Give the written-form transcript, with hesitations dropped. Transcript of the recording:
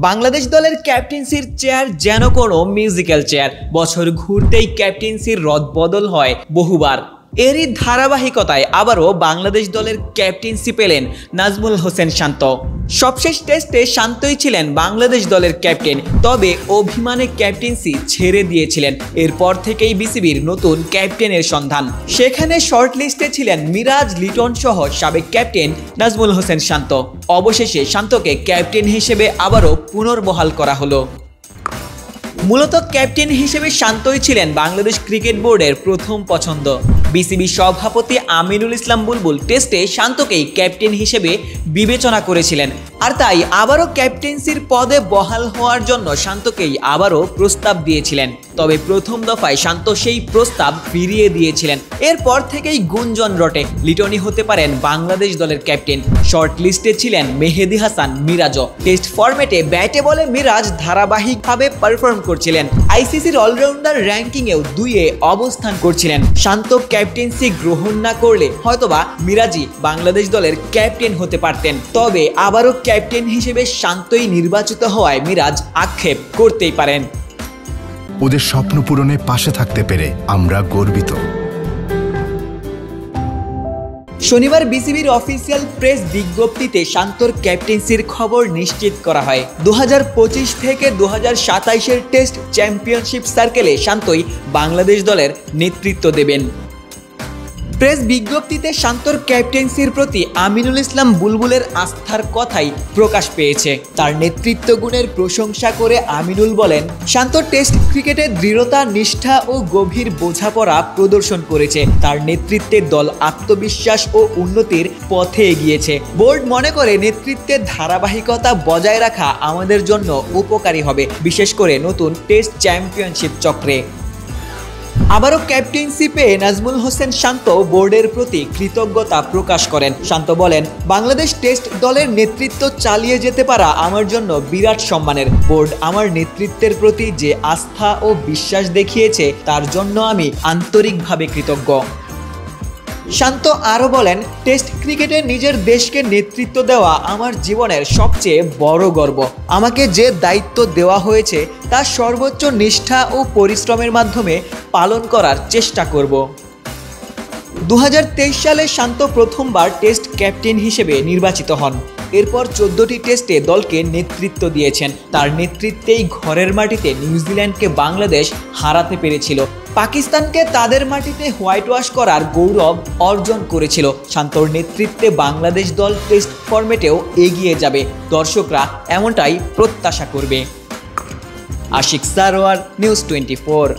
বাংলাদেশ দলের ক্যাপ্টেন্সির চেয়ার যেন কোনো মিউজিক্যাল চেয়ার। বছর ঘুরতেই ক্যাপ্টেন্সির রদবদল হয় বহুবার। এরই ধারাবাহিকতায় আবারও বাংলাদেশ দলের ক্যাপ্টেন্সি পেলেন নাজমুল হোসেন শান্ত। সবশেষ টেস্টে শান্তই ছিলেন বাংলাদেশ দলের ক্যাপ্টেন, তবে অভিমানে ক্যাপ্টেন্সি ছেড়ে দিয়েছিলেন। এরপর থেকেই বিসিবির নতুন ক্যাপ্টেনের সন্ধান। সেখানে শর্ট লিস্টে ছিলেন মিরাজ লিটন সহ সাবেক ক্যাপ্টেন নাজমুল হোসেন শান্ত। অবশেষে শান্তকে ক্যাপ্টেন হিসেবে আবারও পুনর্বহাল করা হলো। মূলত ক্যাপ্টেন হিসেবে শান্তই ছিলেন বাংলাদেশ ক্রিকেট বোর্ডের প্রথম পছন্দ। বিসিবি সভাপতি আমিনুল ইসলাম বুলবুল টেস্টে শান্তকেই ক্যাপ্টেন হিসেবে বিবেচনা করেছিলেন, আর তাই আবারও ক্যাপ্টেন্সির পদে বহাল হওয়ার জন্য শান্তকেই আবারও প্রস্তাব দিয়েছিলেন। তবে প্রথম দফায় শান্ত সেই প্রস্তাব ফিরিয়ে দিয়েছিলেন। এরপর থেকেই গুঞ্জন রটে লিটনই হতে পারেন বাংলাদেশ দলের ক্যাপ্টেন। শর্ট লিস্টে ছিলেন মেহেদী হাসান মিরাজও। টেস্ট ফরম্যাটে ব্যাটে বলে মিরাজ ধারাবাহিকভাবে পারফর্ম করছিলেন। আইসিসির অলরাউন্ডার র্যাঙ্কিংয়েও 2-এ অবস্থান করছিলেন। শান্ত ক্যাপ্টেন্সি গ্রহণ না করলে হয়তোবা মিরাজই বাংলাদেশ দলের ক্যাপ্টেন হতে পারতেন। তবে আবারও ক্যাপ্টেন হিসেবে শান্তই নির্বাচিত হওয়ায় মিরাজ আক্ষেপ করতেই পারেন। ওদের স্বপ্ন পূরণে পাশে থাকতে পেরে আমরা গর্বিত। শনিবার বিসিবির অফিসিয়াল প্রেস বিজ্ঞপ্তিতে শান্তর ক্যাপ্টেন্সির খবর নিশ্চিত করা হয়। 2025 থেকে 2027-এর টেস্ট চ্যাম্পিয়নশিপ সার্কেলে শান্তই বাংলাদেশ দলের নেতৃত্ব দেবেন। প্রেস বিজ্ঞপ্তিতে শান্তর ক্যাপ্টেন্সির প্রতি আমিনুল ইসলাম বুলবুলের আস্থার কথাই প্রকাশ পেয়েছে। তার নেতৃত্ব গুণের প্রশংসা করে আমিনুল বলেন, শান্ত টেস্ট ক্রিকেটে দৃঢ়তা, নিষ্ঠা ও গভীর বোঝাপড়া প্রদর্শন করেছে। তার নেতৃত্বে দল আত্মবিশ্বাস ও উন্নতির পথে এগিয়েছে। বোর্ড মনে করে নেতৃত্বের ধারাবাহিকতা বজায় রাখা আমাদের জন্য উপকারী হবে, বিশেষ করে নতুন টেস্ট চ্যাম্পিয়নশিপ চক্রে। আবারও ক্যাপ্টেন্সি পেয়ে নাজমুল হোসেন শান্ত বোর্ডের প্রতি কৃতজ্ঞতা প্রকাশ করেন। শান্ত বলেন, বাংলাদেশ টেস্ট দলের নেতৃত্ব চালিয়ে যেতে পারা আমার জন্য বিরাট সম্মানের। বোর্ড আমার নেতৃত্বের প্রতি যে আস্থা ও বিশ্বাস দেখিয়েছে তার জন্য আমি আন্তরিকভাবে কৃতজ্ঞ। শান্ত আরও বলেন, টেস্ট ক্রিকেটে নিজের দেশকে নেতৃত্ব দেওয়া আমার জীবনের সবচেয়ে বড় গর্ব। আমাকে যে দায়িত্ব দেওয়া হয়েছে তা সর্বোচ্চ নিষ্ঠা ও পরিশ্রমের মাধ্যমে পালন করার চেষ্টা করব। 2023 সালে শান্ত প্রথমবার টেস্ট ক্যাপ্টেন হিসেবে নির্বাচিত হন। এরপর 14টি টেস্টে দলকে নেতৃত্ব দিয়েছেন। তার নেতৃত্বেই ঘরের মাটিতে নিউজিল্যান্ডকে বাংলাদেশ হারাতে পেরেছিল। পাকিস্তানকে তাদের মাটিতে হোয়াইট ওয়াশ করার গৌরব অর্জন করেছিল। শান্তর নেতৃত্বে বাংলাদেশ দল টেস্ট ফরম্যাটেও এগিয়ে যাবে। দর্শকরা এমনটাই প্রত্যাশা করবে। আশিক সারোয়ার, নিউজ 24।